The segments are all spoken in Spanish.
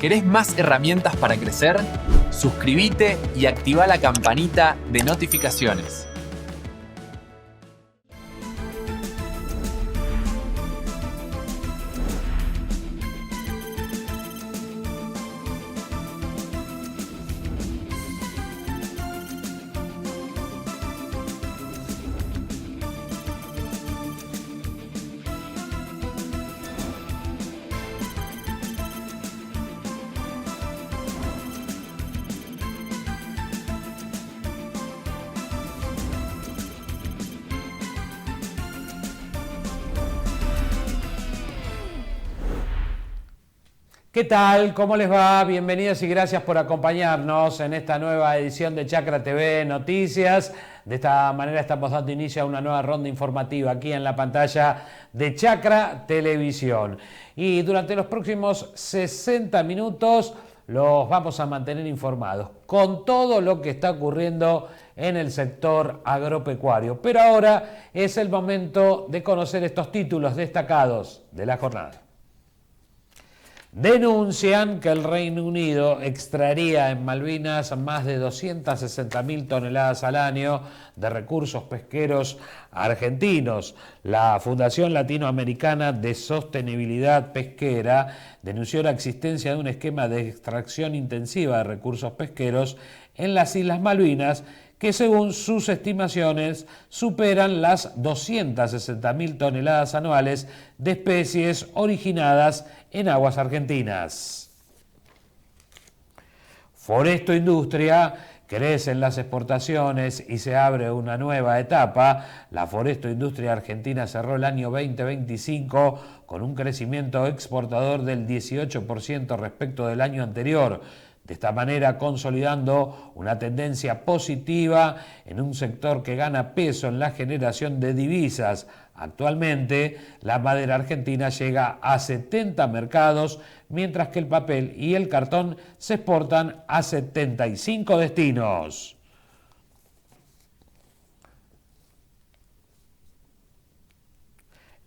¿Querés más herramientas para crecer? Suscríbete y activa la campanita de notificaciones. ¿Qué tal? ¿Cómo les va? Bienvenidos y gracias por acompañarnos en esta nueva edición de Chakra TV Noticias. De esta manera estamos dando inicio a una nueva ronda informativa aquí en la pantalla de Chakra Televisión. Y durante los próximos 60 minutos los vamos a mantener informados con todo lo que está ocurriendo en el sector agropecuario. Pero ahora es el momento de conocer estos títulos destacados de la jornada. Denuncian que el Reino Unido extraería en Malvinas más de 260.000 toneladas al año de recursos pesqueros argentinos. La Fundación Latinoamericana de Sostenibilidad Pesquera denunció la existencia de un esquema de extracción intensiva de recursos pesqueros en las Islas Malvinas que según sus estimaciones superan las 260.000 toneladas anuales de especies originadas en aguas argentinas. Foresto Industria crece en las exportaciones y se abre una nueva etapa. La Foresto Industria Argentina cerró el año 2025 con un crecimiento exportador del 18% respecto del año anterior. De esta manera consolidando una tendencia positiva en un sector que gana peso en la generación de divisas. Actualmente la madera argentina llega a 70 mercados, mientras que el papel y el cartón se exportan a 75 destinos.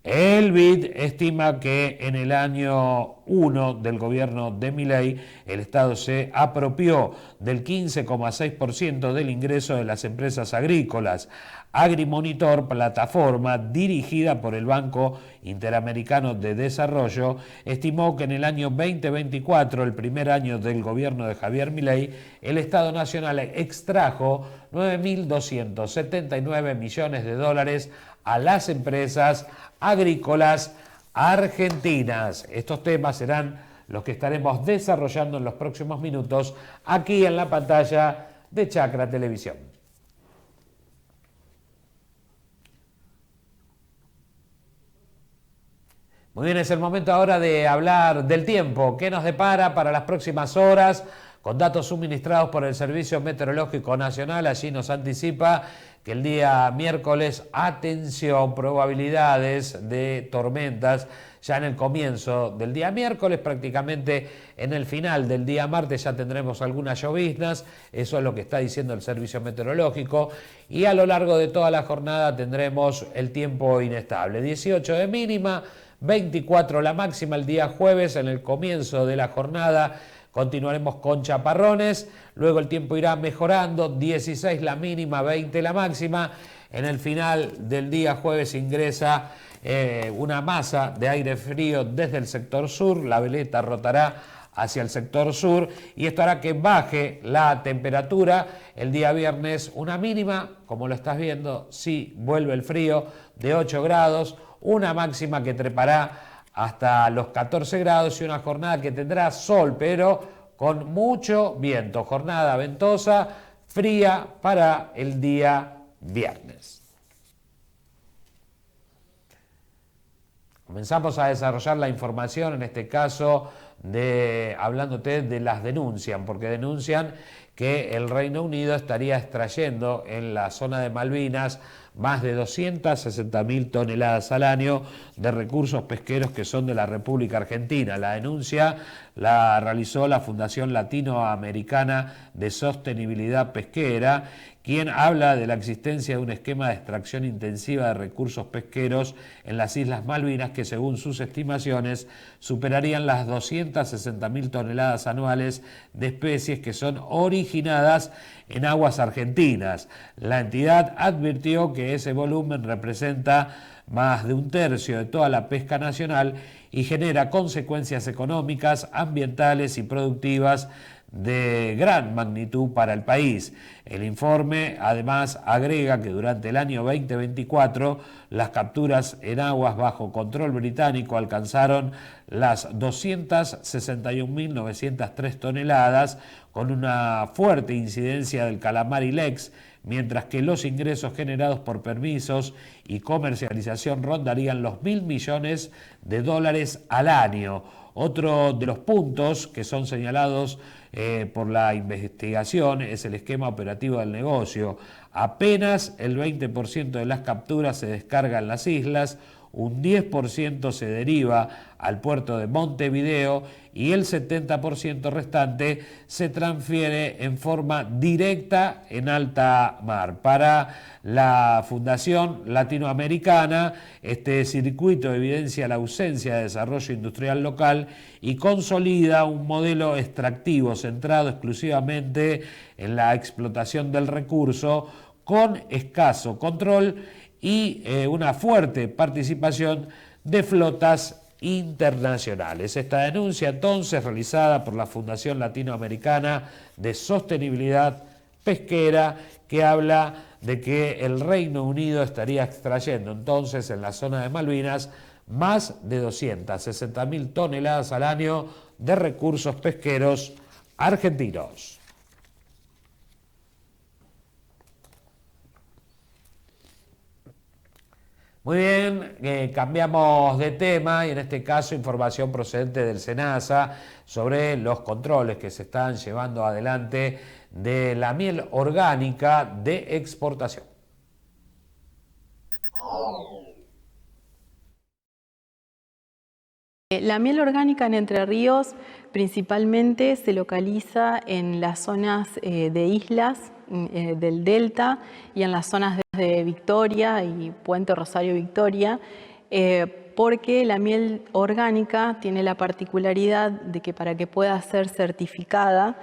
El BID estima que en el año 1 del gobierno de Milei el Estado se apropió del 15,6% del ingreso de las empresas agrícolas. Agrimonitor, plataforma dirigida por el Banco Interamericano de Desarrollo, estimó que en el año 2024, el primer año del gobierno de Javier Milei, el Estado Nacional extrajo 9.279 millones de dólares a las empresas agrícolas argentinas. Estos temas serán los que estaremos desarrollando en los próximos minutos aquí en la pantalla de Chakra Televisión. Muy bien, es el momento ahora de hablar del tiempo que nos depara para las próximas horas, con datos suministrados por el Servicio Meteorológico Nacional. Allí nos anticipa que el día miércoles, atención, probabilidades de tormentas ya en el comienzo del día miércoles, prácticamente en el final del día martes ya tendremos algunas lloviznas, eso es lo que está diciendo el Servicio Meteorológico, y a lo largo de toda la jornada tendremos el tiempo inestable, 18 de mínima, 24 la máxima el día jueves. En el comienzo de la jornada continuaremos con chaparrones, luego el tiempo irá mejorando, 16 la mínima, 20 la máxima. En el final del día jueves ingresa una masa de aire frío desde el sector sur, la veleta rotará hacia el sector sur y esto hará que baje la temperatura. El día viernes una mínima, como lo estás viendo, sí vuelve el frío, de 8 grados, una máxima que trepará hasta los 14 grados y una jornada que tendrá sol, pero con mucho viento. Jornada ventosa, fría para el día viernes. Comenzamos a desarrollar la información, en este caso hablándote de las denuncias, porque denuncian que el Reino Unido estaría extrayendo en la zona de Malvinas más de 260.000 toneladas al año de recursos pesqueros que son de la República Argentina. La denuncia la realizó la Fundación Latinoamericana de Sostenibilidad Pesquera, quien habla de la existencia de un esquema de extracción intensiva de recursos pesqueros en las Islas Malvinas que, según sus estimaciones, superarían las 260.000 toneladas anuales de especies que son originadas en aguas argentinas. La entidad advirtió que ese volumen representa más de un tercio de toda la pesca nacional y genera consecuencias económicas, ambientales y productivas de gran magnitud para el país. El informe además agrega que durante el año 2024 las capturas en aguas bajo control británico alcanzaron las 261.903 toneladas, con una fuerte incidencia del calamar ilex, mientras que los ingresos generados por permisos y comercialización rondarían los $1.000 millones al año. Otro de los puntos que son señalados por la investigación es el esquema operativo del negocio. Apenas el 20% de las capturas se descarga en las islas, un 10% se deriva al puerto de Montevideo y el 70% restante se transfiere en forma directa en alta mar. Para la Fundación Latinoamericana, este circuito evidencia la ausencia de desarrollo industrial local y consolida un modelo extractivo centrado exclusivamente en la explotación del recurso, con escaso control y una fuerte participación de flotas internacionales. Esta denuncia, entonces, realizada por la Fundación Latinoamericana de Sostenibilidad Pesquera, que habla de que el Reino Unido estaría extrayendo entonces en la zona de Malvinas más de 260.000 toneladas al año de recursos pesqueros argentinos. Muy bien, cambiamos de tema y en este caso información procedente del SENASA sobre los controles que se están llevando adelante de la miel orgánica de exportación. La miel orgánica en Entre Ríos principalmente se localiza en las zonas de islas del Delta y en las zonas de Victoria y Puente Rosario Victoria, porque la miel orgánica tiene la particularidad de que para que pueda ser certificada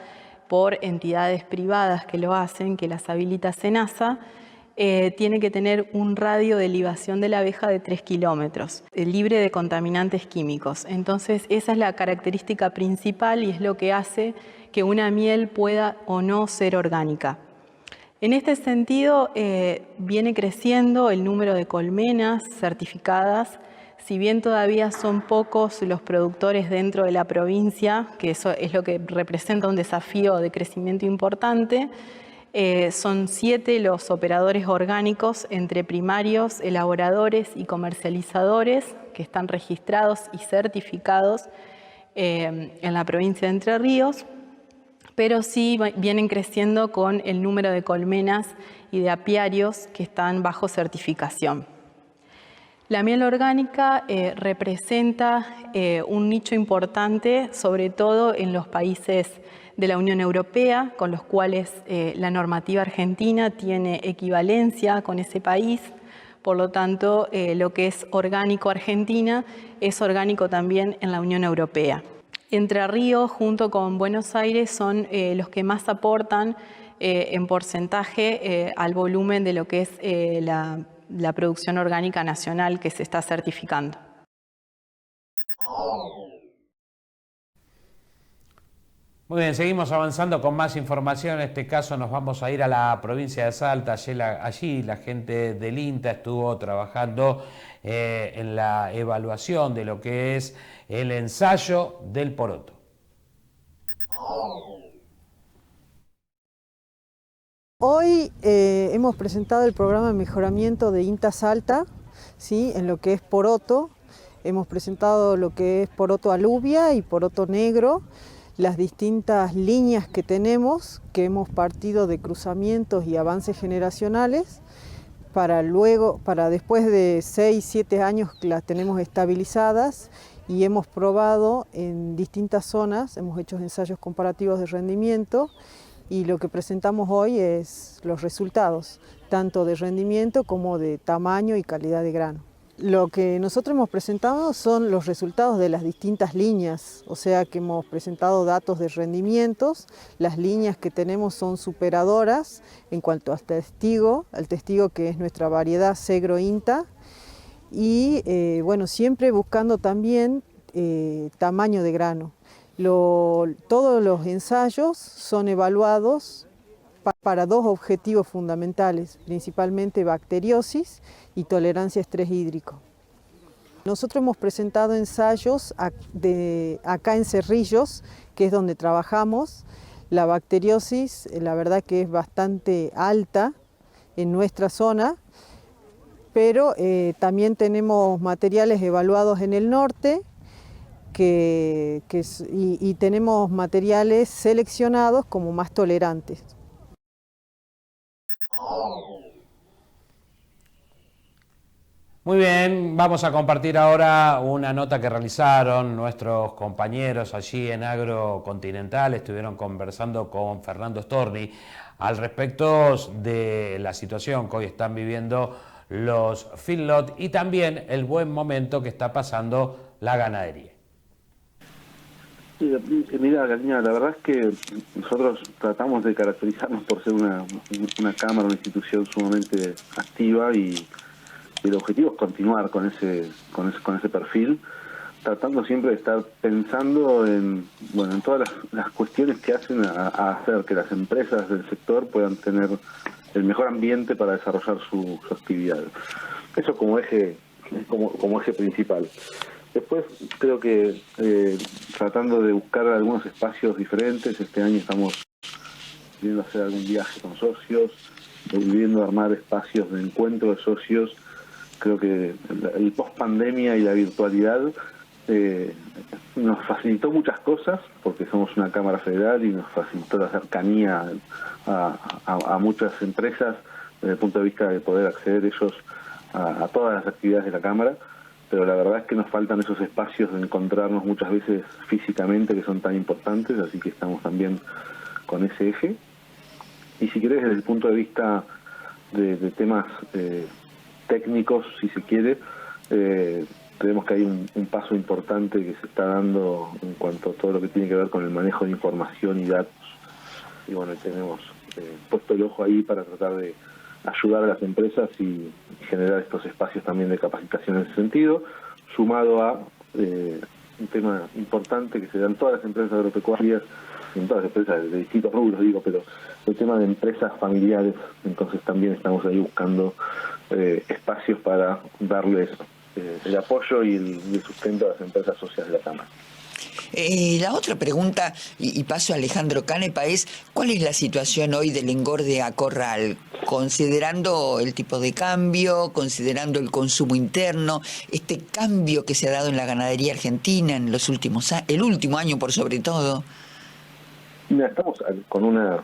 por entidades privadas que lo hacen, que las habilita SENASA, tiene que tener un radio de libación de la abeja de 3 kilómetros, libre de contaminantes químicos. Entonces, esa es la característica principal y es lo que hace que una miel pueda o no ser orgánica. En este sentido, viene creciendo el número de colmenas certificadas. Si bien todavía son pocos los productores dentro de la provincia, que eso es lo que representa un desafío de crecimiento importante, son 7 los operadores orgánicos entre primarios, elaboradores y comercializadores que están registrados y certificados en la provincia de Entre Ríos, pero sí vienen creciendo con el número de colmenas y de apiarios que están bajo certificación. La miel orgánica representa un nicho importante, sobre todo en los países de la Unión Europea, con los cuales la normativa argentina tiene equivalencia con ese país. Por lo tanto, lo que es orgánico Argentina es orgánico también en la Unión Europea. Entre Ríos, junto con Buenos Aires, son los que más aportan en porcentaje al volumen de lo que es la producción orgánica nacional que se está certificando. Muy bien, seguimos avanzando con más información. En este caso nos vamos a ir a la provincia de Salta. Allí la gente del INTA estuvo trabajando en la evaluación de lo que es el ensayo del poroto. Hoy hemos presentado el programa de mejoramiento de INTA Salta, ¿sí? En lo que es poroto. Hemos presentado lo que es poroto alubia y poroto negro, las distintas líneas que tenemos, que hemos partido de cruzamientos y avances generacionales, para después de 6, 7 años que las tenemos estabilizadas y hemos probado en distintas zonas, hemos hecho ensayos comparativos de rendimiento y lo que presentamos hoy es los resultados, tanto de rendimiento como de tamaño y calidad de grano. Lo que nosotros hemos presentado son los resultados de las distintas líneas, o sea que hemos presentado datos de rendimientos. Las líneas que tenemos son superadoras en cuanto al testigo que es nuestra variedad Segro INTA, y bueno, siempre buscando también tamaño de grano. Todos los ensayos son evaluados para dos objetivos fundamentales, principalmente bacteriosis y tolerancia a estrés hídrico. Nosotros hemos presentado ensayos acá en Cerrillos, que es donde trabajamos. La bacteriosis, la verdad que es bastante alta en nuestra zona, pero también tenemos materiales evaluados en el norte y tenemos materiales seleccionados como más tolerantes. Muy bien, vamos a compartir ahora una nota que realizaron nuestros compañeros allí en Agrocontinental. Estuvieron conversando con Fernando Storni al respecto de la situación que hoy están viviendo los feedlot y también el buen momento que está pasando la ganadería. Mira, Karina, la verdad es que nosotros tratamos de caracterizarnos por ser una cámara, una institución sumamente activa, y el objetivo es continuar con ese perfil, tratando siempre de estar pensando en todas las cuestiones que hacen a hacer que las empresas del sector puedan tener el mejor ambiente para desarrollar su actividad. Eso como eje principal. Después creo que tratando de buscar algunos espacios diferentes, este año estamos viendo hacer algún viaje con socios, volviendo a armar espacios de encuentro de socios. Creo que el post-pandemia y la virtualidad nos facilitó muchas cosas, porque somos una Cámara Federal y nos facilitó la cercanía a muchas empresas desde el punto de vista de poder acceder ellos a todas las actividades de la Cámara. Pero la verdad es que nos faltan esos espacios de encontrarnos muchas veces físicamente, que son tan importantes, así que estamos también con ese eje. Y si querés, desde el punto de vista de temas técnicos, si se quiere, creemos que hay un paso importante que se está dando en cuanto a todo lo que tiene que ver con el manejo de información y datos. Y bueno, tenemos puesto el ojo ahí para tratar de ayudar a las empresas y generar estos espacios también de capacitación en ese sentido, sumado a un tema importante que se da en todas las empresas agropecuarias, en todas las empresas de distintos rubros, pero el tema de empresas familiares. Entonces también estamos ahí buscando espacios para darles el apoyo y el sustento a las empresas sociales de la Cámara. La otra pregunta, y paso a Alejandro Canepa, es ¿cuál es la situación hoy del engorde a corral? Considerando el tipo de cambio, considerando el consumo interno, este cambio que se ha dado en la ganadería argentina en los últimos años, el último año por sobre todo. Mira, estamos con la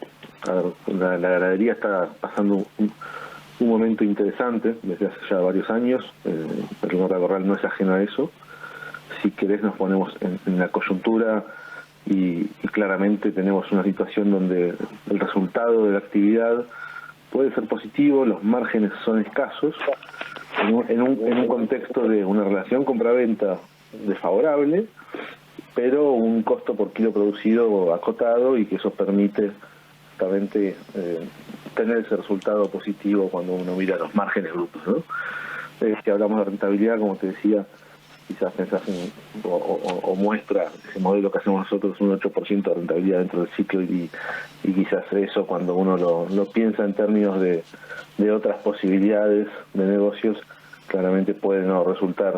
ganadería está pasando un momento interesante desde hace ya varios años. El engorde a corral no es ajeno a eso. Si querés, nos ponemos en la coyuntura y claramente tenemos una situación donde el resultado de la actividad puede ser positivo, los márgenes son escasos, en un contexto de una relación compra-venta desfavorable, pero un costo por kilo producido acotado, y que eso permite justamente tener ese resultado positivo cuando uno mira los márgenes brutos, ¿no? Si hablamos de rentabilidad, como te decía, quizás pensás o muestra ese modelo que hacemos nosotros, un 8% de rentabilidad dentro del ciclo, y quizás eso, cuando uno lo piensa en términos de otras posibilidades de negocios, claramente puede no resultar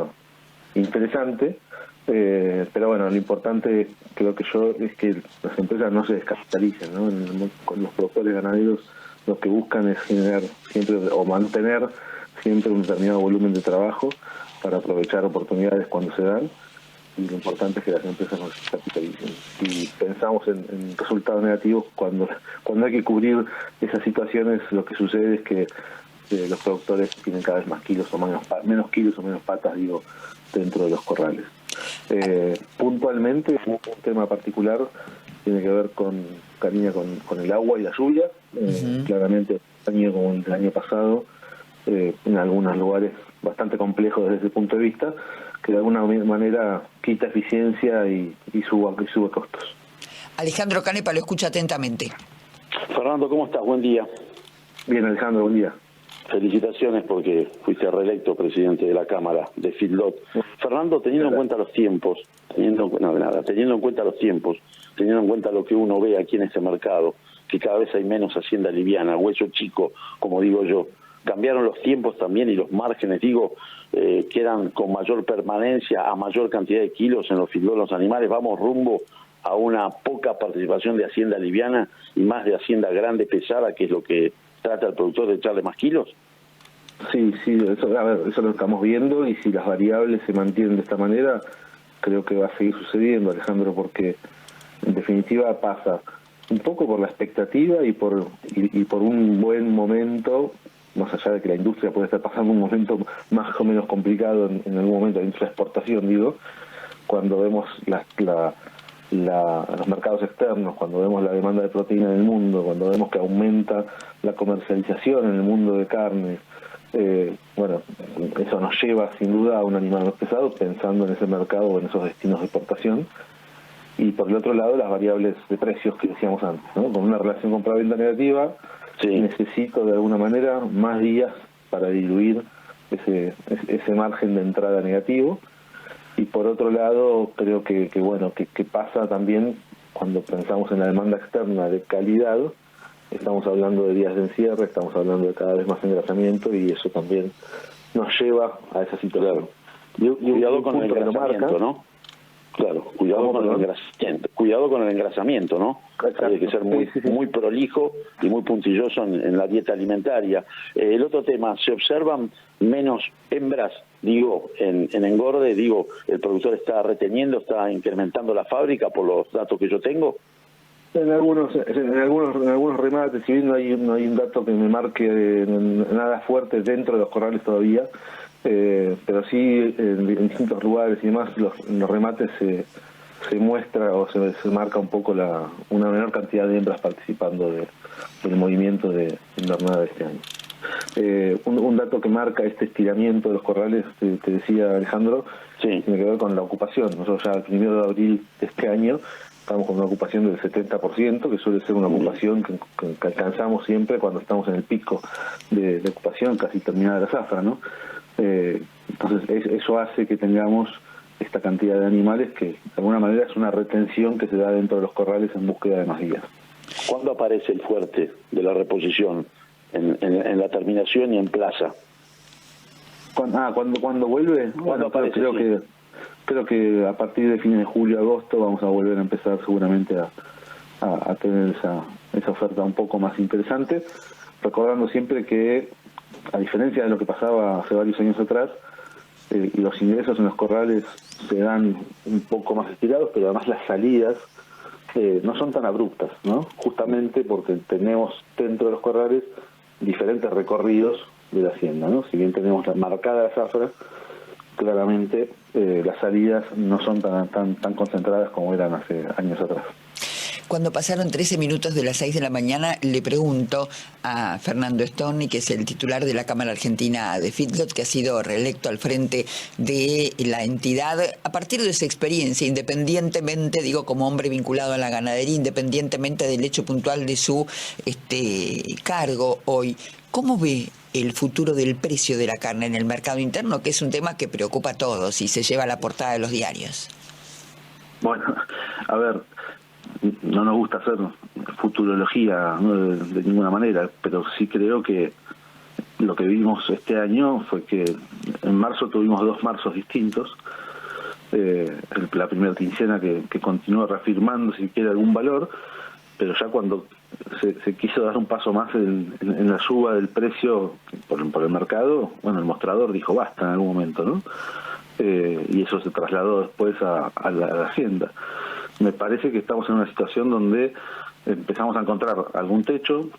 interesante, pero bueno, lo importante, creo que es que las empresas no se descapitalicen, ¿no? Con los productores ganaderos lo que buscan es generar siempre o mantener siempre un determinado volumen de trabajo para aprovechar oportunidades cuando se dan, y lo importante es que las empresas no se capitalicen. Y pensamos en resultados negativos cuando hay que cubrir esas situaciones. Lo que sucede es que los productores tienen cada vez más kilos o menos kilos o menos patas, dentro de los corrales. Puntualmente, un tema particular, tiene que ver con el agua y la lluvia. Claramente, año como el año pasado, en algunos lugares bastante complejos desde ese punto de vista, que de alguna manera quita eficiencia y sube costos. Alejandro Canepa lo escucha atentamente. Fernando, ¿cómo estás? Buen día. Bien, Alejandro, buen día. Felicitaciones porque fuiste reelecto presidente de la Cámara de Feedlot. Fernando, teniendo en cuenta los tiempos, teniendo en cuenta lo que uno ve aquí en este mercado, que cada vez hay menos hacienda liviana, hueso chico, como digo yo, cambiaron los tiempos también y los márgenes, quedan con mayor permanencia a mayor cantidad de kilos en los feedlot los animales, vamos rumbo a una poca participación de hacienda liviana y más de hacienda grande pesada, que es lo que trata el productor de echarle más kilos. Sí, eso lo estamos viendo, y si las variables se mantienen de esta manera, creo que va a seguir sucediendo, Alejandro, porque en definitiva pasa un poco por la expectativa y por un buen momento, más allá de que la industria puede estar pasando un momento más o menos complicado en algún momento, la industria de exportación, cuando vemos los mercados externos, cuando vemos la demanda de proteína en el mundo, cuando vemos que aumenta la comercialización en el mundo de carne, eso nos lleva sin duda a un animal más pesado, pensando en ese mercado o en esos destinos de exportación. Y por el otro lado, las variables de precios que decíamos antes, ¿no? Con una relación compra-venta negativa, necesito de alguna manera más días para diluir ese margen de entrada negativo. Y por otro lado, creo que pasa también cuando pensamos en la demanda externa de calidad, estamos hablando de días de encierre, estamos hablando de cada vez más engrasamiento, y eso también nos lleva a esa situación. Cuidado con el engrasamiento, ¿no? Claro, cuidado con el engrasamiento, ¿no? Exacto. Hay que ser muy prolijo y muy puntilloso en la dieta alimentaria. El otro tema, ¿se observan menos hembras, en engorde? ¿El productor está reteniendo, está incrementando la fábrica por los datos que yo tengo? En algunos remates, si bien no hay un dato que me marque nada fuerte dentro de los corrales todavía, pero sí en distintos lugares y demás, los remates se muestra o se marca un poco una menor cantidad de hembras participando del movimiento de invernada de este año. Un dato que marca este estiramiento de los corrales, te decía Alejandro, tiene que ver con la ocupación. Nosotros ya el 1 de abril de este año estamos con una ocupación del 70%, que suele ser una ocupación que alcanzamos siempre cuando estamos en el pico de ocupación, casi terminada la zafra, ¿no? Entonces eso hace que tengamos esta cantidad de animales que de alguna manera es una retención que se da dentro de los corrales en búsqueda de más días. ¿Cuándo aparece el fuerte de la reposición? En la terminación y en plaza. ¿Cuándo vuelve? Creo que a partir de fines de julio, agosto vamos a volver a empezar seguramente a tener esa oferta un poco más interesante, recordando siempre que, a diferencia de lo que pasaba hace varios años atrás, los ingresos en los corrales se dan un poco más estirados, pero además las salidas no son tan abruptas, ¿no? Justamente porque tenemos dentro de los corrales diferentes recorridos de la hacienda, ¿no? Si bien tenemos la marcada la zafra, claramente las salidas no son tan concentradas como eran hace años atrás. Cuando pasaron 13 minutos de las 6 de la mañana, le pregunto a Fernando Storni, que es el titular de la Cámara Argentina de Feedlot, que ha sido reelecto al frente de la entidad, a partir de su experiencia, independientemente, como hombre vinculado a la ganadería, independientemente del hecho puntual de su cargo hoy, ¿cómo ve el futuro del precio de la carne en el mercado interno, que es un tema que preocupa a todos y se lleva a la portada de los diarios? Bueno, a ver, no nos gusta hacer futurología, ¿no? de ninguna manera, pero sí creo que lo que vimos este año fue que en marzo tuvimos 2 marzos distintos. La primera quincena que continúa reafirmando si quiere algún valor, pero ya cuando se quiso dar un paso más en la suba del precio por el mercado, el mostrador dijo basta en algún momento, ¿no? Y eso se trasladó después a la hacienda. Me parece que estamos en una situación donde empezamos a encontrar algún techo.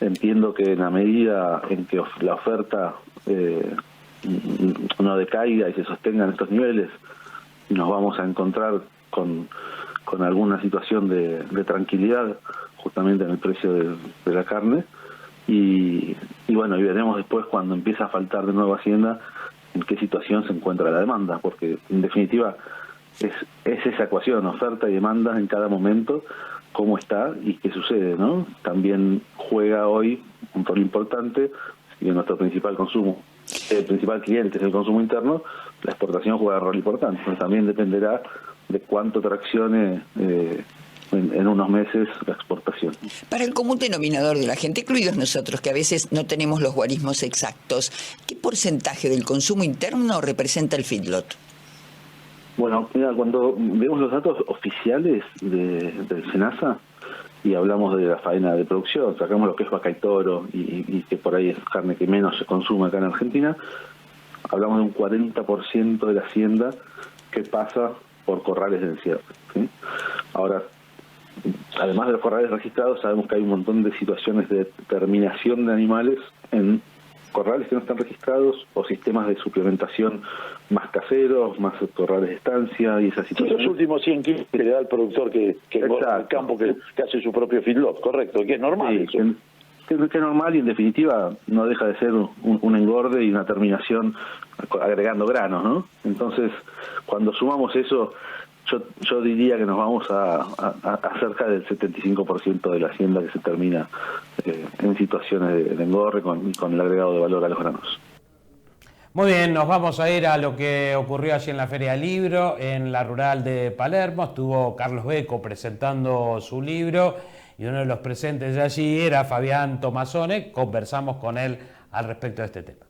Entiendo que en la medida en que la oferta no decaiga y se sostenga en estos niveles, nos vamos a encontrar con con alguna situación de tranquilidad justamente en el precio de la carne. Y bueno, y veremos después cuando empieza a faltar de nuevo Hacienda en qué situación se encuentra la demanda, porque en definitiva es esa ecuación, oferta y demanda en cada momento, cómo está y qué sucede, ¿no? También juega hoy un rol importante, y en nuestro principal consumo, el principal cliente es el consumo interno, la exportación juega un rol importante, entonces también dependerá de cuánto traccione en unos meses la exportación. Para el común denominador de la gente, incluidos nosotros, que a veces no tenemos los guarismos exactos, ¿qué porcentaje del consumo interno representa el feedlot? Bueno, mira, cuando vemos los datos oficiales del SENASA y hablamos de la faena de producción, sacamos lo que es vaca y toro y que por ahí es carne que menos se consume acá en Argentina, hablamos de un 40% de la hacienda que pasa por corrales de encierro, ¿sí? Ahora, además de los corrales registrados, sabemos que hay un montón de situaciones de terminación de animales en corrales que no están registrados o sistemas de suplementación más caseros, más corrales de estancia y esas situaciones. Los últimos 100 kilos que le da el productor que engorda en el campo, que hace su propio feedlot, correcto, que es normal. Sí, eso. que es normal y en definitiva no deja de ser un engorde y una terminación agregando granos, ¿no? Entonces, cuando sumamos eso, yo diría que nos vamos a cerca del 75% de la hacienda que se termina en situaciones de engorde con el agregado de valor a los granos. Muy bien, nos vamos a ir a lo que ocurrió allí en la Feria del Libro, en la rural de Palermo. Estuvo Carlos Becco presentando su libro y uno de los presentes de allí era Fabián Tomasone. Conversamos con él al respecto de este tema.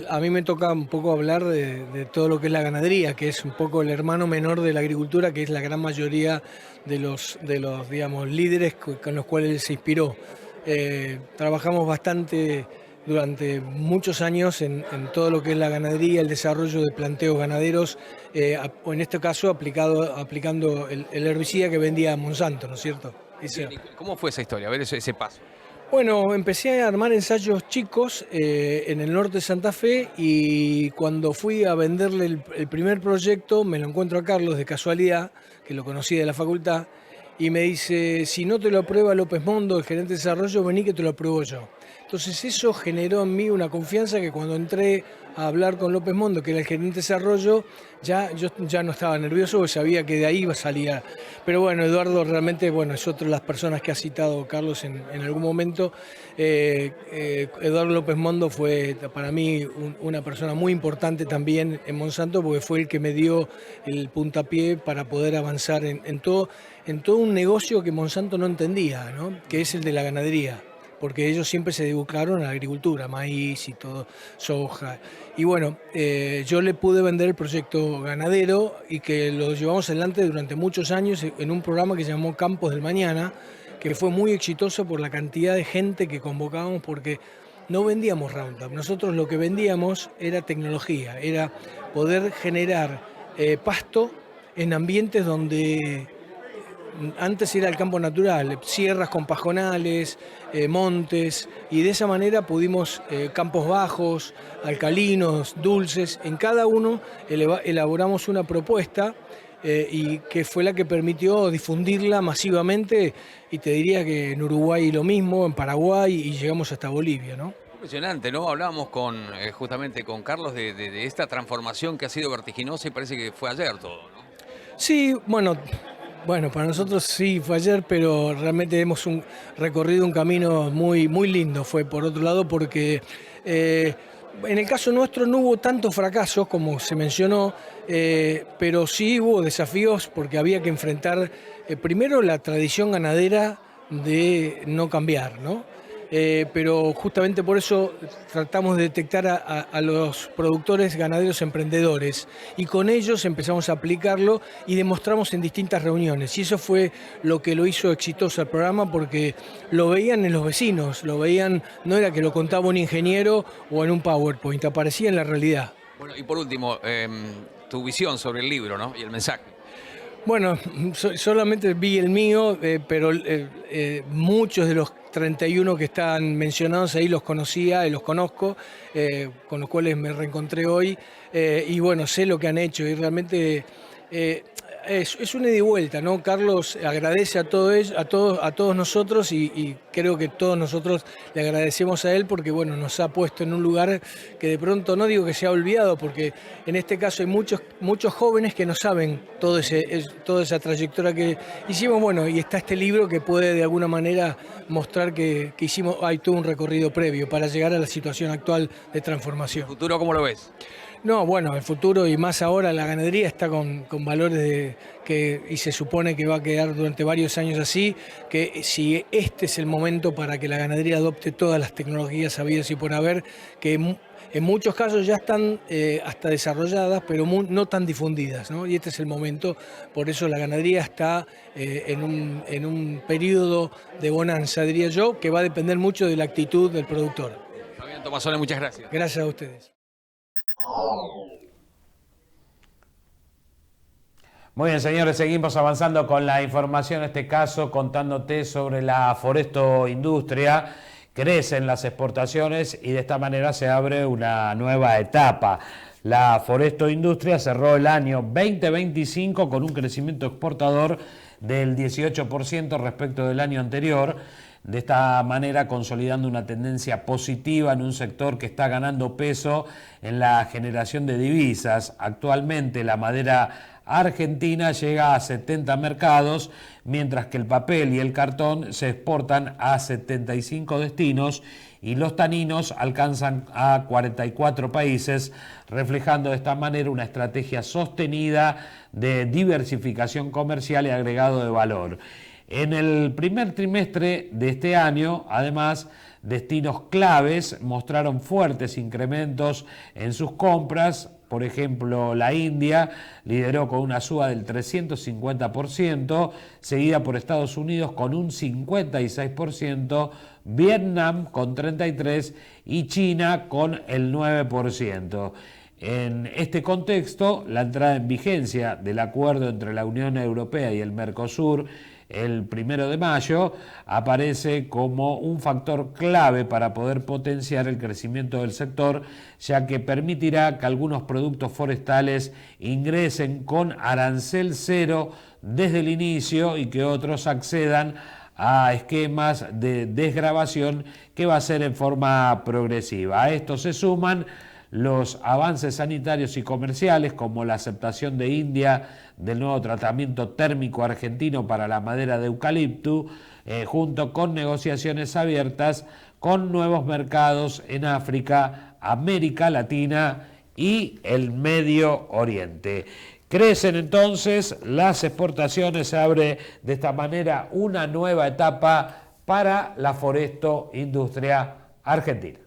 A mí me toca un poco hablar de todo lo que es la ganadería, que es un poco el hermano menor de la agricultura, que es la gran mayoría de los digamos, líderes con los cuales él se inspiró. Trabajamos bastante durante muchos años en todo lo que es la ganadería, el desarrollo de planteos ganaderos, o en este caso aplicando el herbicida que vendía Monsanto, ¿no es cierto? ¿Cómo fue esa historia? A ver ese paso. Bueno, empecé a armar ensayos chicos en el norte de Santa Fe y cuando fui a venderle el primer proyecto me lo encuentro a Carlos de casualidad, que lo conocí de la facultad, y me dice, si no te lo aprueba López Mondo, el gerente de desarrollo, vení que te lo apruebo yo. Entonces eso generó en mí una confianza que cuando entré a hablar con López Mondo, que era el gerente de desarrollo, yo ya no estaba nervioso porque sabía que de ahí salía. Pero bueno, Eduardo realmente es otra de las personas que ha citado Carlos en algún momento. Eduardo López Mondo fue para mí una persona muy importante también en Monsanto porque fue el que me dio el puntapié para poder avanzar en todo un negocio que Monsanto no entendía, ¿no? Que es el de la ganadería. Porque ellos siempre se dedicaron a la agricultura, maíz y todo, soja. Y bueno, yo le pude vender el proyecto ganadero y que lo llevamos adelante durante muchos años en un programa que se llamó Campos del Mañana, que fue muy exitoso por la cantidad de gente que convocábamos porque no vendíamos Roundup. Nosotros lo que vendíamos era tecnología, era poder generar pasto en ambientes donde antes era el campo natural, sierras con pajonales, montes, y de esa manera pudimos campos bajos, alcalinos, dulces. En cada uno elaboramos una propuesta y que fue la que permitió difundirla masivamente, y te diría que en Uruguay lo mismo, en Paraguay y llegamos hasta Bolivia, ¿no? Impresionante, ¿no? Hablábamos justamente con Carlos de esta transformación que ha sido vertiginosa y parece que fue ayer todo, ¿no? Sí, bueno, para nosotros sí fue ayer, pero realmente hemos recorrido un camino muy, muy lindo. Fue por otro lado porque en el caso nuestro no hubo tantos fracasos como se mencionó, pero sí hubo desafíos porque había que enfrentar primero la tradición ganadera de no cambiar, ¿no? Pero justamente por eso tratamos de detectar a los productores ganaderos emprendedores y con ellos empezamos a aplicarlo y demostramos en distintas reuniones, y eso fue lo que lo hizo exitoso el programa porque lo veían en los vecinos, lo veían, no era que lo contaba un ingeniero o en un PowerPoint, aparecía en la realidad. Bueno, y por último, tu visión sobre el libro, ¿no? Y el mensaje. Bueno, solamente vi el mío, pero muchos de los 31 que están mencionados ahí los conocía y los conozco, con los cuales me reencontré hoy, y bueno, sé lo que han hecho y realmente es una ida y vuelta, ¿no? Carlos agradece a todos nosotros y creo que todos nosotros le agradecemos a él porque bueno, nos ha puesto en un lugar que de pronto, no digo que se ha olvidado, porque en este caso hay muchos jóvenes que no saben toda esa trayectoria que hicimos, bueno, y está este libro que puede de alguna manera mostrar que hay todo un recorrido previo para llegar a la situación actual de transformación. ¿El futuro cómo lo ves? No, bueno, el futuro y más ahora la ganadería está con valores y se supone que va a quedar durante varios años así, que si este es el momento para que la ganadería adopte todas las tecnologías habidas y por haber, que en muchos casos ya están hasta desarrolladas, pero no tan difundidas, ¿no? Y este es el momento, por eso la ganadería está en un periodo de bonanza, diría yo, que va a depender mucho de la actitud del productor. Fabián Tomasone, muchas gracias. Gracias a ustedes. Muy bien, señores, seguimos avanzando con la información, en este caso contándote sobre la Foresto Industria. Crecen las exportaciones y de esta manera se abre una nueva etapa. La Foresto Industria cerró el año 2025 con un crecimiento exportador del 18% respecto del año anterior. De esta manera consolidando una tendencia positiva en un sector que está ganando peso en la generación de divisas. Actualmente la madera argentina llega a 70 mercados, mientras que el papel y el cartón se exportan a 75 destinos y los taninos alcanzan a 44 países, reflejando de esta manera una estrategia sostenida de diversificación comercial y agregado de valor. En el primer trimestre de este año, además, destinos claves mostraron fuertes incrementos en sus compras. Por ejemplo, la India lideró con una suba del 350%, seguida por Estados Unidos con un 56%, Vietnam con 33% y China con el 9%. En este contexto, la entrada en vigencia del acuerdo entre la Unión Europea y el Mercosur el 1 de mayo aparece como un factor clave para poder potenciar el crecimiento del sector, ya que permitirá que algunos productos forestales ingresen con arancel cero desde el inicio y que otros accedan a esquemas de desgravación que va a ser en forma progresiva. A esto se suman los avances sanitarios y comerciales, como la aceptación de India del nuevo tratamiento térmico argentino para la madera de eucalipto, junto con negociaciones abiertas con nuevos mercados en África, América Latina y el Medio Oriente. Crecen entonces las exportaciones, se abre de esta manera una nueva etapa para la Foresto Industria Argentina.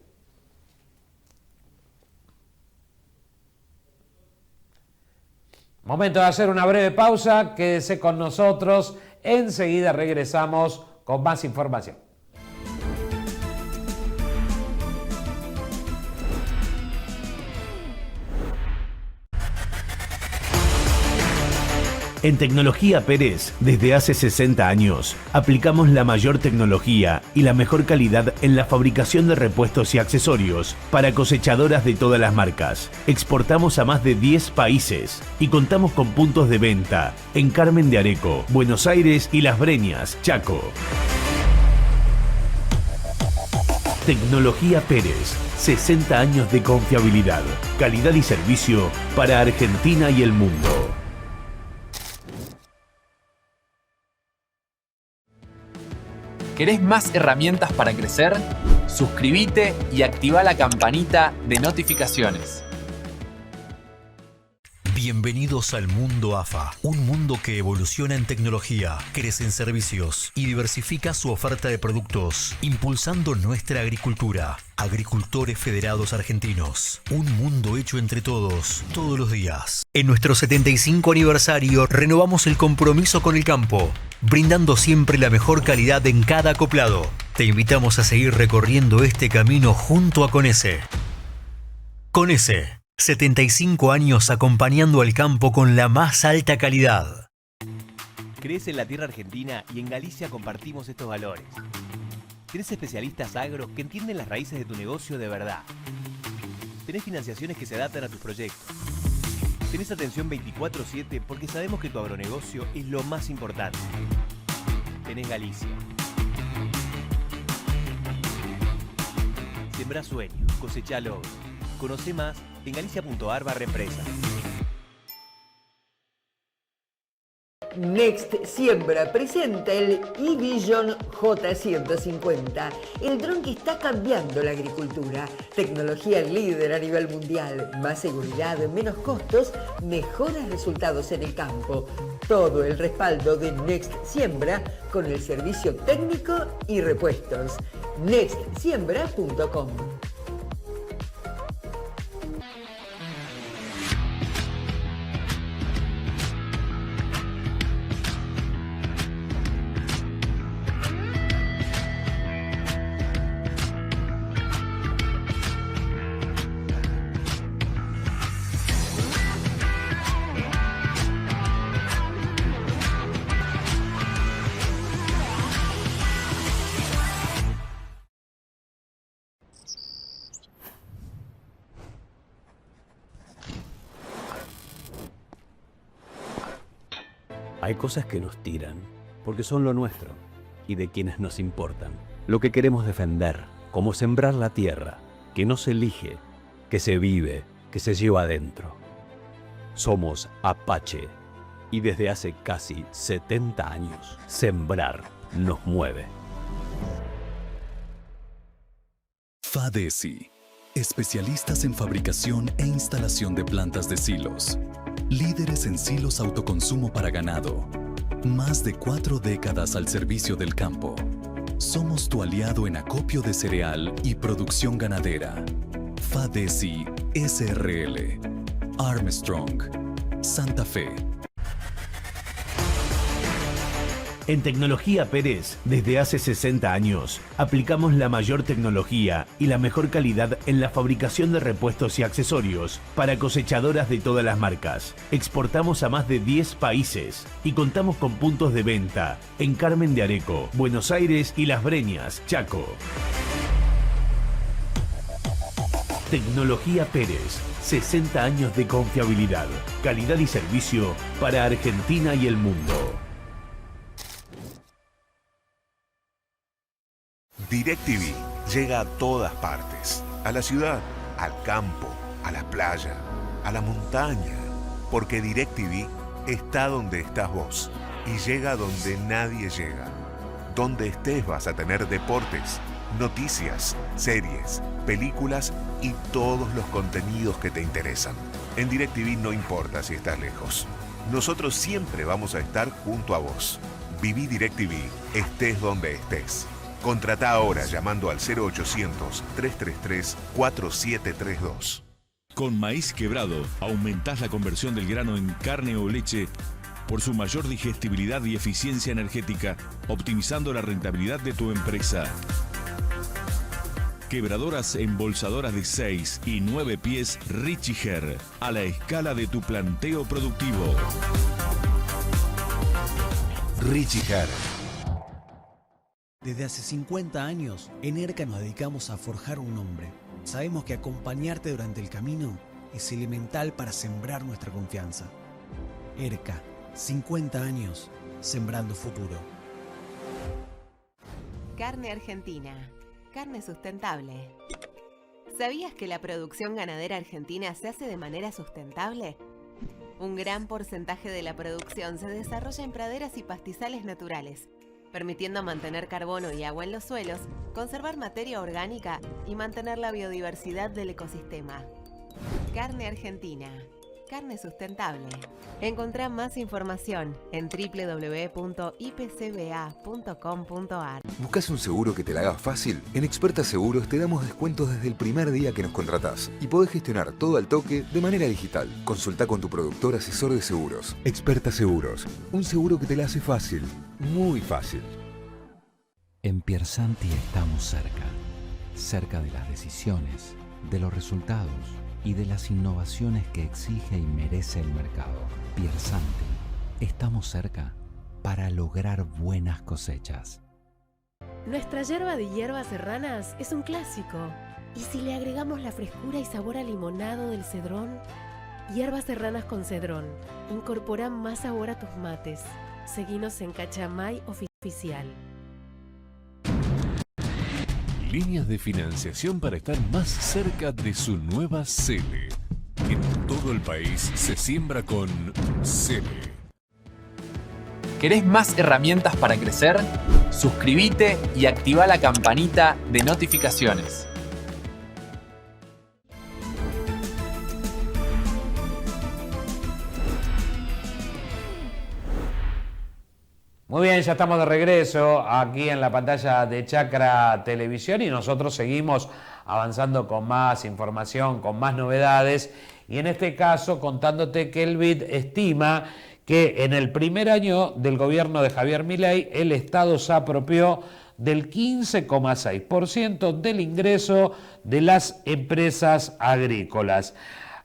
Momento de hacer una breve pausa, quédese con nosotros, enseguida regresamos con más información. En Tecnología Pérez, desde hace 60 años, aplicamos la mayor tecnología y la mejor calidad en la fabricación de repuestos y accesorios para cosechadoras de todas las marcas. Exportamos a más de 10 países y contamos con puntos de venta en Carmen de Areco, Buenos Aires y Las Breñas, Chaco. Tecnología Pérez, 60 años de confiabilidad, calidad y servicio para Argentina y el mundo. ¿Querés más herramientas para crecer? Suscríbete y activa la campanita de notificaciones. Bienvenidos al mundo AFA, un mundo que evoluciona en tecnología, crece en servicios y diversifica su oferta de productos, impulsando nuestra agricultura. Agricultores Federados Argentinos, un mundo hecho entre todos, todos los días. En nuestro 75 aniversario renovamos el compromiso con el campo, brindando siempre la mejor calidad en cada acoplado. Te invitamos a seguir recorriendo este camino junto a CONESE. CONESE, 75 años acompañando al campo con la más alta calidad. Crees en la tierra argentina y en Galicia compartimos estos valores. Tenés especialistas agros que entienden las raíces de tu negocio de verdad. Tenés financiaciones que se adaptan a tus proyectos. Tenés atención 24/7 porque sabemos que tu agronegocio es lo más importante. Tenés Galicia. Sembrá sueños, cosechá logros. Conoce más en galicia.ar/empresa. Next Siembra presenta el eVision J150, el dron que está cambiando la agricultura. Tecnología líder a nivel mundial, más seguridad, menos costos, mejores resultados en el campo. Todo el respaldo de Next Siembra con el servicio técnico y repuestos. nextsiembra.com. Hay cosas que nos tiran, porque son lo nuestro y de quienes nos importan. Lo que queremos defender, como sembrar la tierra, que no se elige, que se vive, que se lleva adentro. Somos Apache y desde hace casi 70 años, sembrar nos mueve. FADESI, especialistas en fabricación e instalación de plantas de silos. Líderes en silos autoconsumo para ganado. Más de 4 décadas al servicio del campo. Somos tu aliado en acopio de cereal y producción ganadera. FADESI SRL. Armstrong. Santa Fe. En Tecnología Pérez, desde hace 60 años, aplicamos la mayor tecnología y la mejor calidad en la fabricación de repuestos y accesorios para cosechadoras de todas las marcas. Exportamos a más de 10 países y contamos con puntos de venta en Carmen de Areco, Buenos Aires y Las Breñas, Chaco. Tecnología Pérez, 60 años de confiabilidad, calidad y servicio para Argentina y el mundo. DirecTV llega a todas partes, a la ciudad, al campo, a la playa, a la montaña, porque DirecTV está donde estás vos y llega donde nadie llega. Donde estés vas a tener deportes, noticias, series, películas y todos los contenidos que te interesan. En DirecTV no importa si estás lejos. Nosotros siempre vamos a estar junto a vos. Viví DirecTV, estés donde estés. Contratá ahora llamando al 0800-333-4732. Con Maíz Quebrado aumentás la conversión del grano en carne o leche por su mayor digestibilidad y eficiencia energética, optimizando la rentabilidad de tu empresa. Quebradoras embolsadoras de 6 y 9 pies Richiger, a la escala de tu planteo productivo. Richiger. Desde hace 50 años, en ERCA nos dedicamos a forjar un nombre. Sabemos que acompañarte durante el camino es elemental para sembrar nuestra confianza. ERCA, 50 años, sembrando futuro. Carne Argentina, carne sustentable. ¿Sabías que la producción ganadera argentina se hace de manera sustentable? Un gran porcentaje de la producción se desarrolla en praderas y pastizales naturales, permitiendo mantener carbono y agua en los suelos, conservar materia orgánica y mantener la biodiversidad del ecosistema. Carne Argentina, carne sustentable. Encontrá más información en www.ipcba.com.ar. ¿Buscas un seguro que te la haga fácil? En Experta Seguros te damos descuentos desde el primer día que nos contratás y podés gestionar todo al toque de manera digital. Consultá con tu productor asesor de seguros. Experta Seguros, un seguro que te la hace fácil, muy fácil. En Piersanti estamos cerca de las decisiones, de los resultados y de las innovaciones que exige y merece el mercado. Piersanti, estamos cerca para lograr buenas cosechas. Nuestra yerba de hierbas serranas es un clásico. ¿Y si le agregamos la frescura y sabor a limonado del cedrón? Hierbas serranas con cedrón. Incorpora más sabor a tus mates. Seguinos en Cachamay Oficial. Líneas de financiación para estar más cerca de su nueva Cele. En todo el país se siembra con Cele. ¿Querés más herramientas para crecer? Suscríbete y activa la campanita de notificaciones. Muy bien, ya estamos de regreso aquí en la pantalla de Chacra Televisión y nosotros seguimos avanzando con más información, con más novedades y en este caso contándote que el BID estima que en el primer año del gobierno de Javier Milei el Estado se apropió del 15,6% del ingreso de las empresas agrícolas.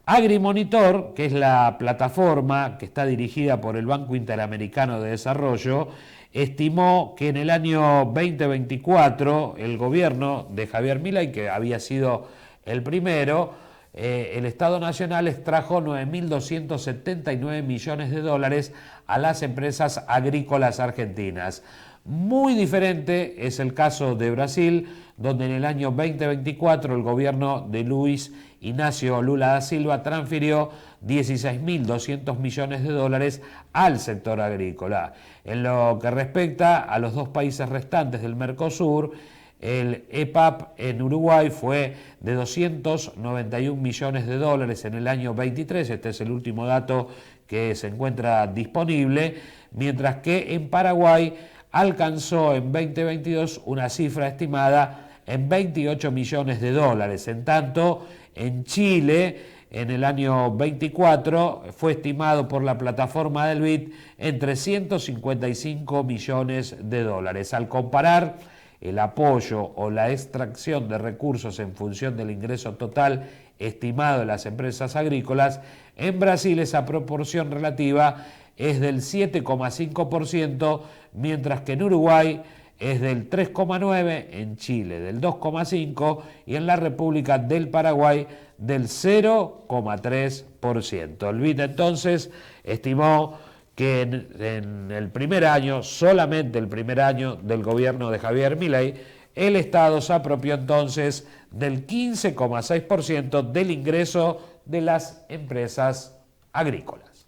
Agrimonitor, que es la plataforma que está dirigida por el Banco Interamericano de Desarrollo, estimó que en el año 2024 el gobierno de Javier Milei, que había sido el primero, el Estado Nacional extrajo 9.279 millones de dólares a las empresas agrícolas argentinas. Muy diferente es el caso de Brasil, donde en el año 2024 el gobierno de Luis Ignacio Lula da Silva transfirió 16.200 millones de dólares al sector agrícola. En lo que respecta a los dos países restantes del Mercosur, el EPAP en Uruguay fue de 291 millones de dólares en el año 23, este es el último dato que se encuentra disponible, mientras que en Paraguay alcanzó en 2022 una cifra estimada en 28 millones de dólares. En tanto, en Chile, en el año 24, fue estimado por la plataforma del BID en 355 millones de dólares. Al comparar el apoyo o la extracción de recursos en función del ingreso total estimado de las empresas agrícolas, en Brasil esa proporción relativa es del 7,5%, mientras que en Uruguay es del 3,9%, en Chile del 2,5% y en la República del Paraguay del 0,3%. El BID entonces estimó que en el primer año, solamente el primer año del gobierno de Javier Milei, el Estado se apropió entonces del 15,6% del ingreso de las empresas agrícolas.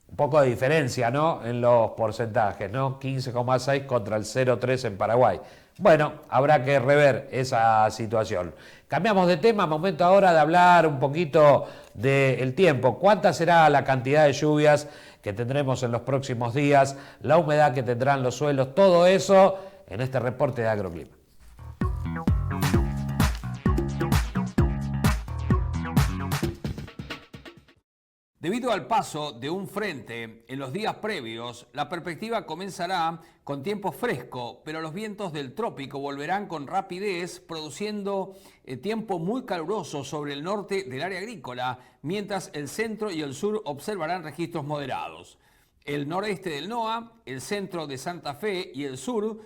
Un poco de diferencia, ¿no?, en los porcentajes, ¿no? 15,6 contra el 0,3 en Paraguay. Bueno, habrá que rever esa situación. Cambiamos de tema, momento ahora de hablar un poquito del tiempo. ¿Cuánta será la cantidad de lluvias que tendremos en los próximos días? La humedad que tendrán los suelos, todo eso en este reporte de Agroclima. Debido al paso de un frente en los días previos, la perspectiva comenzará con tiempo fresco, pero los vientos del trópico volverán con rapidez, produciendo tiempo muy caluroso sobre el norte del área agrícola, mientras el centro y el sur observarán registros moderados. El noreste del NOA, el centro de Santa Fe y el sur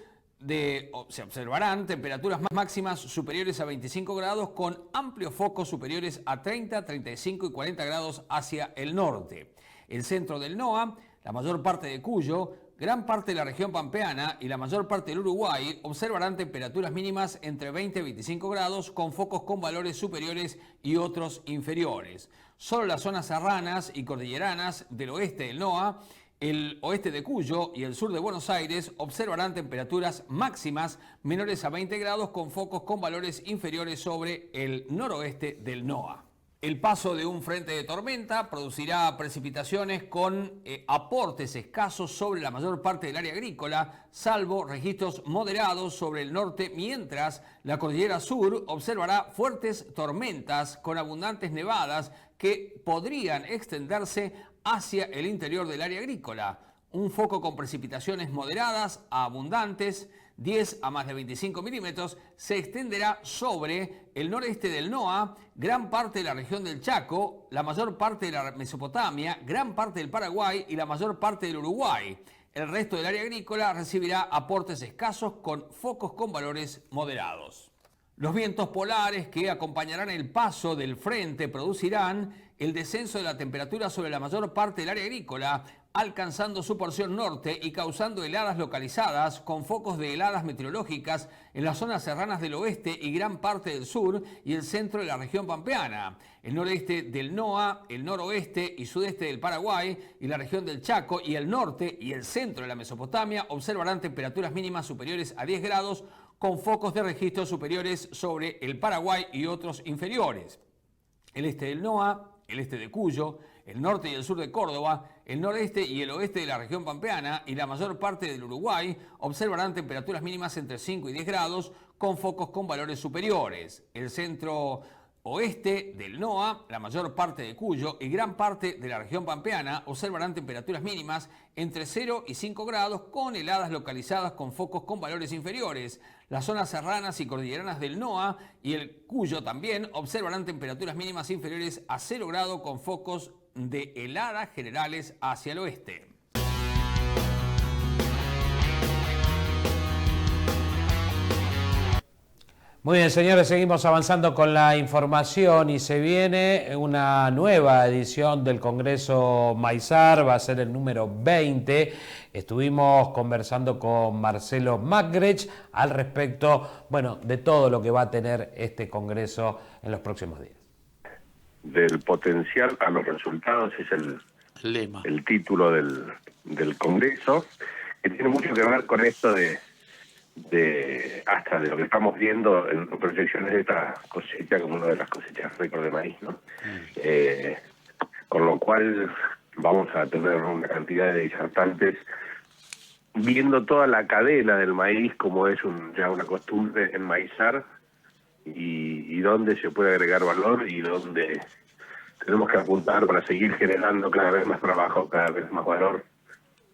se observarán temperaturas máximas superiores a 25 grados con amplios focos superiores a 30, 35 y 40 grados hacia el norte. El centro del NOA, la mayor parte de Cuyo, gran parte de la región pampeana y la mayor parte del Uruguay observarán temperaturas mínimas entre 20 y 25 grados con focos con valores superiores y otros inferiores. Solo las zonas serranas y cordilleranas del oeste del NOA, el oeste de Cuyo y el sur de Buenos Aires observarán temperaturas máximas menores a 20 grados con focos con valores inferiores sobre el noroeste del NOA. El paso de un frente de tormenta producirá precipitaciones con aportes escasos sobre la mayor parte del área agrícola, salvo registros moderados sobre el norte, mientras la cordillera sur observará fuertes tormentas con abundantes nevadas que podrían extenderse hacia el interior del área agrícola. Un foco con precipitaciones moderadas a abundantes, 10 a más de 25 milímetros, se extenderá sobre el noreste del NOA, gran parte de la región del Chaco, la mayor parte de la Mesopotamia, gran parte del Paraguay y la mayor parte del Uruguay. El resto del área agrícola recibirá aportes escasos con focos con valores moderados. Los vientos polares que acompañarán el paso del frente producirán el descenso de la temperatura sobre la mayor parte del área agrícola, alcanzando su porción norte y causando heladas localizadas con focos de heladas meteorológicas en las zonas serranas del oeste y gran parte del sur y el centro de la región pampeana, el noreste del NOA, el noroeste y sudeste del Paraguay y la región del Chaco, y el norte y el centro de la Mesopotamia observarán temperaturas mínimas superiores a 10 grados con focos de registros superiores sobre el Paraguay y otros inferiores. El este del NOA, el este de Cuyo, el norte y el sur de Córdoba, el noreste y el oeste de la región pampeana y la mayor parte del Uruguay observarán temperaturas mínimas entre 5 y 10 grados con focos con valores superiores. El centro oeste del NOA, la mayor parte de Cuyo y gran parte de la región pampeana observarán temperaturas mínimas entre 0 y 5 grados con heladas localizadas con focos con valores inferiores. Las zonas serranas y cordilleranas del NOA y el Cuyo también observarán temperaturas mínimas inferiores a 0 grado con focos de heladas generales hacia el oeste. Muy bien, señores, seguimos avanzando con la información y se viene una nueva edición del Congreso Maizar, va a ser el número 20. Estuvimos conversando con Marcelo Magrech al respecto, bueno, de todo lo que va a tener este Congreso en los próximos días. Del potencial a los resultados es el lema, el título del Congreso, que tiene mucho que ver con esto de hasta de lo que estamos viendo en proyecciones de esta cosecha como una de las cosechas récord de maíz, ¿no? Con lo cual vamos a tener una cantidad de disertantes viendo toda la cadena del maíz como es ya una costumbre en Maizar y dónde se puede agregar valor y dónde tenemos que apuntar para seguir generando cada vez más trabajo, cada vez más valor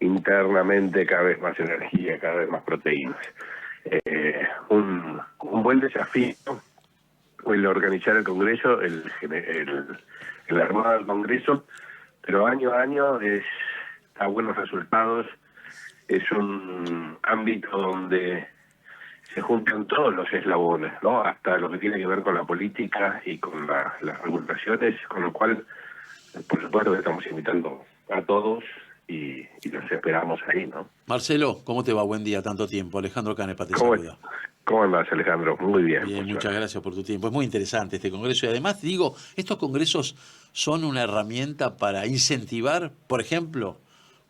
internamente, cada vez más energía, cada vez más proteínas. Un buen desafío el organizar el Congreso, el armado del Congreso, pero año a año da buenos resultados. Es un ámbito donde se juntan todos los eslabones, ¿no? Hasta lo que tiene que ver con la política y con las regulaciones, con lo cual, por supuesto, que estamos invitando a todos y los esperamos ahí, ¿no? Marcelo, ¿cómo te va? Buen día, tanto tiempo. Alejandro Canepa te saluda. ¿Cómo andás, Alejandro? Muy bien. Bien, muchas gracias por tu tiempo. Es muy interesante este congreso y además, digo, estos congresos son una herramienta para incentivar, por ejemplo,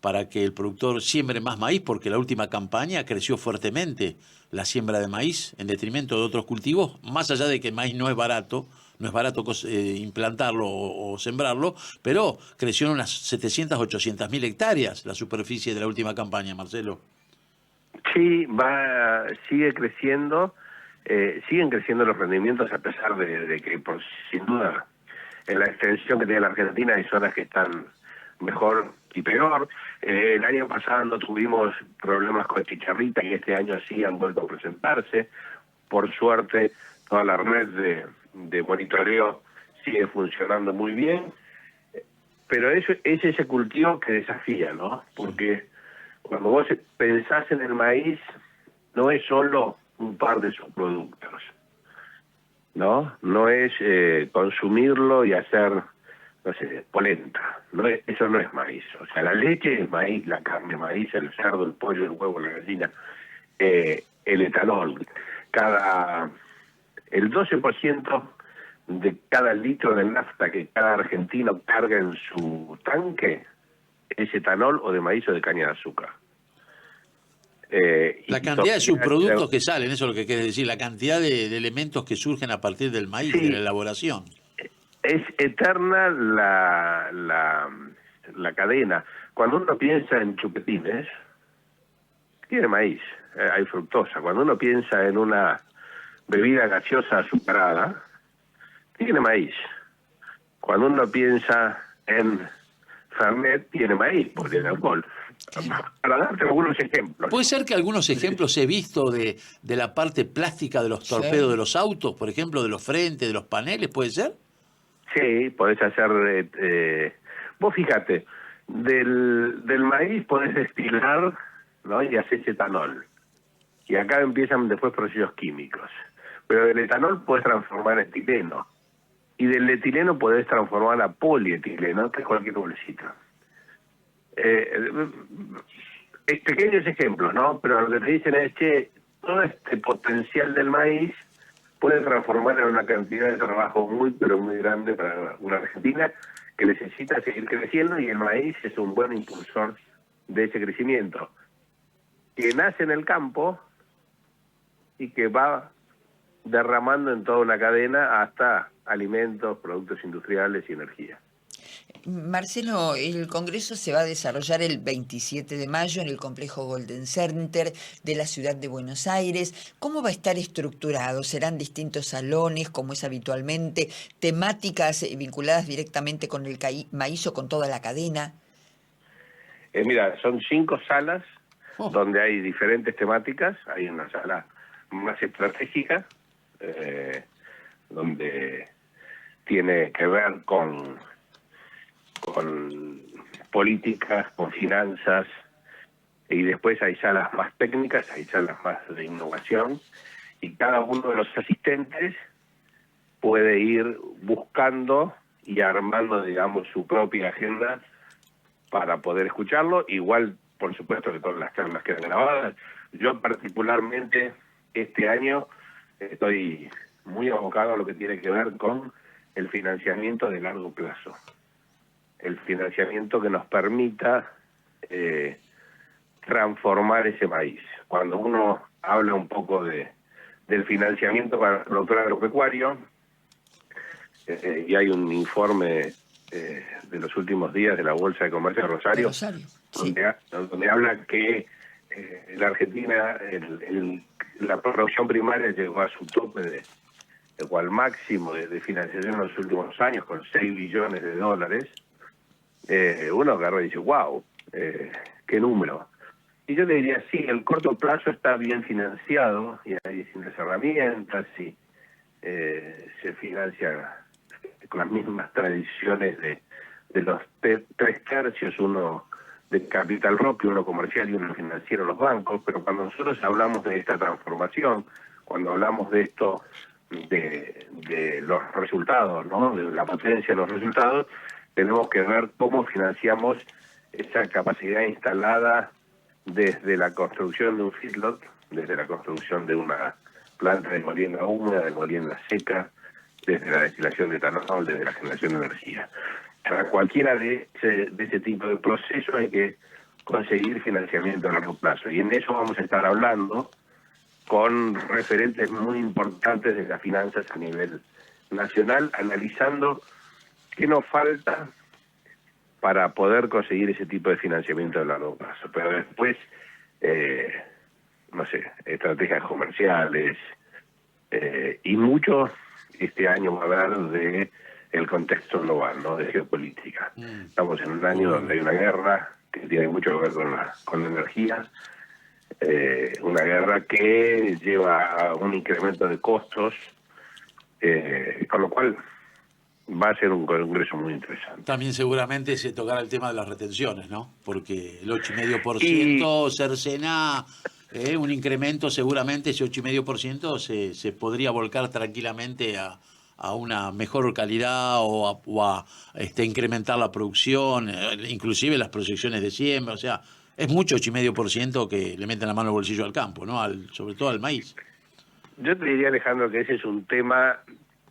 para que el productor siembre más maíz, porque la última campaña creció fuertemente la siembra de maíz en detrimento de otros cultivos, más allá de que el maíz no es barato implantarlo o sembrarlo, pero creció en unas 700, 800 mil hectáreas la superficie de la última campaña, Marcelo. Sí, sigue creciendo, siguen creciendo los rendimientos a pesar de que, sin duda, en la extensión que tiene la Argentina hay zonas que están mejor y peor. El año pasado no tuvimos problemas con chicharrita y este año sí han vuelto a presentarse. Por suerte, toda la red de monitoreo sigue funcionando muy bien, pero es ese cultivo que desafía, ¿no? Porque cuando vos pensás en el maíz, no es solo un par de subproductos, ¿no? No es consumirlo y hacer, no sé, polenta. Eso no es maíz. O sea, la leche es maíz, la carne es maíz, el cerdo, el pollo, el huevo, la gallina, el etanol. El 12% de cada litro de nafta que cada argentino carga en su tanque es etanol o de maíz o de caña de azúcar. La cantidad de subproductos que salen, eso es lo que quiere decir, la cantidad de elementos que surgen a partir del maíz, sí, de la elaboración. Es eterna la cadena. Cuando uno piensa en chupetines, tiene maíz, hay fructosa. Cuando uno piensa en una bebida gaseosa azucarada, tiene maíz. Cuando uno piensa en Fernet, tiene maíz, porque tiene alcohol. Para darte algunos ejemplos. ¿Puede ser que algunos ejemplos he visto de la parte plástica de los torpedos de los autos, por ejemplo, de los frentes, de los paneles, puede ser? Sí, podés hacer... vos fíjate, Del maíz podés destilar, ¿no? Y haces etanol. Y acá empiezan después procesos químicos. Pero del etanol podés transformar en etileno. Y del etileno podés transformar a polietileno, que es cualquier bolsita. Pequeños ejemplos, ¿no? Pero lo que te dicen es que todo este potencial del maíz puede transformar en una cantidad de trabajo muy, pero muy grande para una Argentina que necesita seguir creciendo, y el maíz es un buen impulsor de ese crecimiento, que nace en el campo y que va derramando en toda una cadena hasta alimentos, productos industriales y energía. Marcelo, el Congreso se va a desarrollar el 27 de mayo en el complejo Golden Center de la ciudad de Buenos Aires. ¿Cómo va a estar estructurado? ¿Serán distintos salones, como es habitualmente, temáticas vinculadas directamente con el maíz o con toda la cadena? Mira, son 5 salas donde hay diferentes temáticas. Hay una sala más estratégica, donde tiene que ver con políticas, con finanzas, y después hay salas más técnicas, hay salas más de innovación, y cada uno de los asistentes puede ir buscando y armando, digamos, su propia agenda para poder escucharlo. Igual, por supuesto, que todas las charlas quedan grabadas. Yo particularmente este año estoy muy abocado a lo que tiene que ver con el financiamiento de largo plazo. El financiamiento que nos permita transformar ese maíz. Cuando uno habla un poco del financiamiento para el productor agropecuario, y hay un informe de los últimos días de la Bolsa de Comercio de Rosario, donde habla que la Argentina, la producción primaria llegó a su tope o al máximo de financiación en los últimos años, con 6 billones de dólares. Uno agarra y dice, wow, qué número. Y yo le diría, sí, el corto plazo está bien financiado, y hay distintas herramientas, y se financia con las mismas tradiciones de los 3 tercios, uno de capital propio, uno comercial y uno financiero, los bancos. Pero cuando nosotros hablamos de esta transformación, cuando hablamos de esto, de los resultados, ¿no? De la potencia de los resultados, tenemos que ver cómo financiamos esa capacidad instalada desde la construcción de un feedlot, desde la construcción de una planta de molienda húmeda, de molienda seca, desde la destilación de etanol, desde la generación de energía. Para cualquiera de ese tipo de proceso hay que conseguir financiamiento a largo plazo, y en eso vamos a estar hablando con referentes muy importantes de las finanzas a nivel nacional, analizando qué nos falta para poder conseguir ese tipo de financiamiento a largo plazo. Pero después, no sé, estrategias comerciales, y mucho este año va a haber de el contexto global, ¿no? De geopolítica. Estamos en un año donde hay una guerra que tiene mucho que ver con la energía, una guerra que lleva a un incremento de costos, con lo cual va a ser un congreso muy interesante. También seguramente se tocará el tema de las retenciones, ¿no? Porque el 8,5% cercena un incremento, seguramente ese 8,5% se podría volcar tranquilamente a una mejor calidad o a incrementar la producción, inclusive las proyecciones de siembra. O sea, es mucho 8,5% que le meten la mano al bolsillo al campo, ¿no? Sobre todo al maíz. Yo te diría, Alejandro, que ese es un tema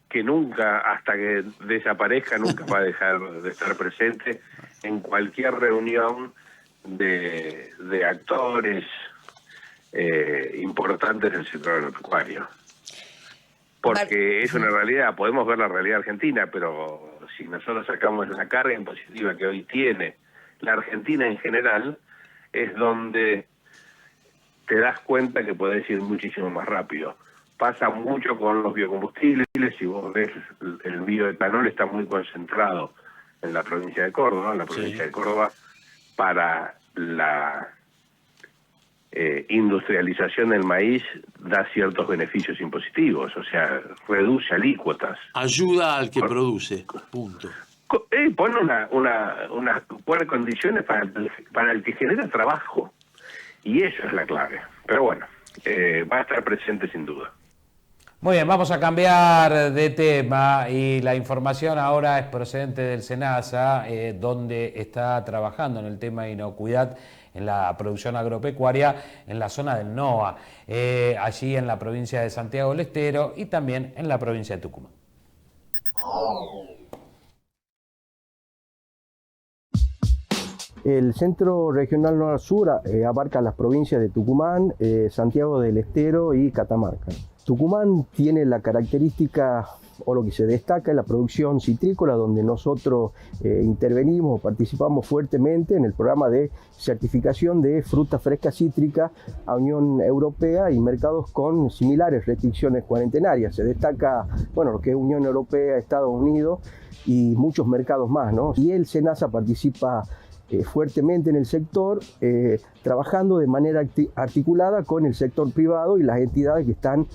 que nunca, hasta que desaparezca, nunca va a dejar de estar presente en cualquier reunión de actores importantes del sector agropecuario. Porque es una realidad, podemos ver la realidad argentina, pero si nosotros sacamos la carga impositiva que hoy tiene la Argentina en general, es donde te das cuenta que podés ir muchísimo más rápido. Pasa mucho con los biocombustibles. Si vos ves, el bioetanol está muy concentrado en la provincia de Córdoba. En la provincia de Córdoba, para la industrialización del maíz, da ciertos beneficios impositivos, o sea, reduce alícuotas. Ayuda al que produce, punto. Pone pone condiciones para el que genera trabajo. Y eso es la clave. Pero bueno, va a estar presente sin duda. Muy bien, vamos a cambiar de tema y la información ahora es procedente del SENASA, donde está trabajando en el tema de inocuidad en la producción agropecuaria en la zona del NOA, allí en la provincia de Santiago del Estero y también en la provincia de Tucumán. El Centro Regional Norte-Sur abarca las provincias de Tucumán, Santiago del Estero y Catamarca. Tucumán tiene la característica, o lo que se destaca, es la producción citrícola, donde nosotros intervenimos o participamos fuertemente en el programa de certificación de fruta fresca cítrica a Unión Europea y mercados con similares restricciones cuarentenarias. Se destaca, bueno, lo que es Unión Europea, Estados Unidos y muchos mercados más, ¿no? Y el SENASA participa fuertemente en el sector, trabajando de manera articulada con el sector privado y las entidades que están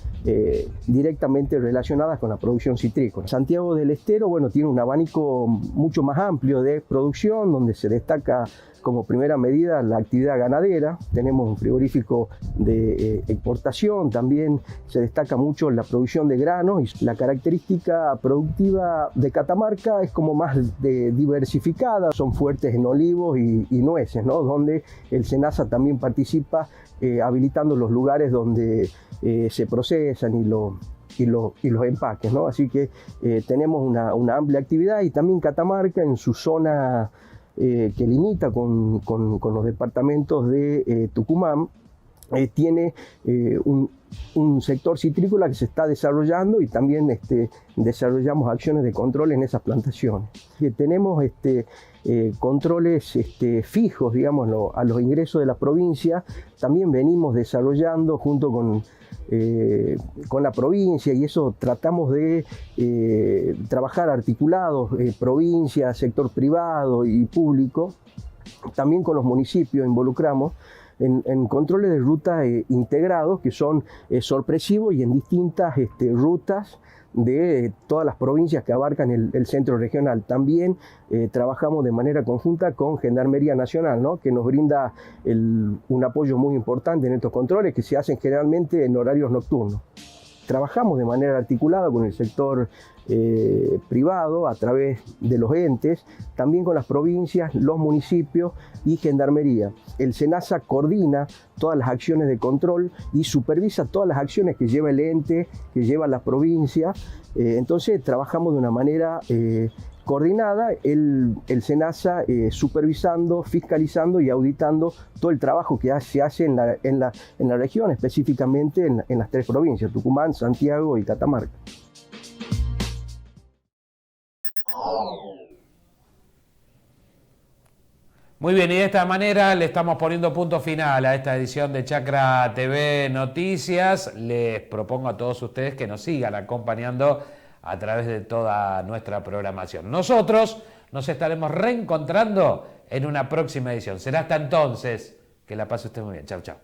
directamente relacionadas con la producción citrícola. Santiago del Estero, bueno, tiene un abanico mucho más amplio de producción, donde se destaca como primera medida la actividad ganadera. Tenemos un frigorífico de exportación, también se destaca mucho la producción de granos, y la característica productiva de Catamarca es como más diversificada, son fuertes en olivos y nueces, ¿no? Donde el SENASA también participa habilitando los lugares donde se procesan y los empaques, ¿no? Así que tenemos una amplia actividad, y también Catamarca en su zona que limita con los departamentos de Tucumán, tiene un sector citrícola que se está desarrollando, y también desarrollamos acciones de control en esas plantaciones. Tenemos controles fijos, digamos, a los ingresos de la provincia. También venimos desarrollando junto con la provincia, y eso tratamos de trabajar articulados, provincia, sector privado y público. También con los municipios involucramos en controles de ruta integrados, que son sorpresivos y en distintas rutas de todas las provincias que abarcan el centro regional. También trabajamos de manera conjunta con Gendarmería Nacional, ¿no? Que nos brinda un apoyo muy importante en estos controles, que se hacen generalmente en horarios nocturnos. Trabajamos de manera articulada con el sector privado a través de los entes, también con las provincias, los municipios y Gendarmería. El SENASA coordina todas las acciones de control y supervisa todas las acciones que lleva el ente, que lleva la provincia. Entonces trabajamos de una manera coordinada, el SENASA supervisando, fiscalizando y auditando todo el trabajo que se hace en la región, específicamente en las tres provincias, Tucumán, Santiago y Catamarca. Muy bien, y de esta manera le estamos poniendo punto final a esta edición de Chacra TV Noticias. Les propongo a todos ustedes que nos sigan acompañando a través de toda nuestra programación. Nosotros nos estaremos reencontrando en una próxima edición. Será hasta entonces. Que la pase usted muy bien. Chau, chau.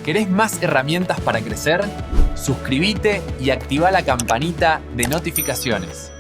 ¿Querés más herramientas para crecer? Suscríbete y activa la campanita de notificaciones.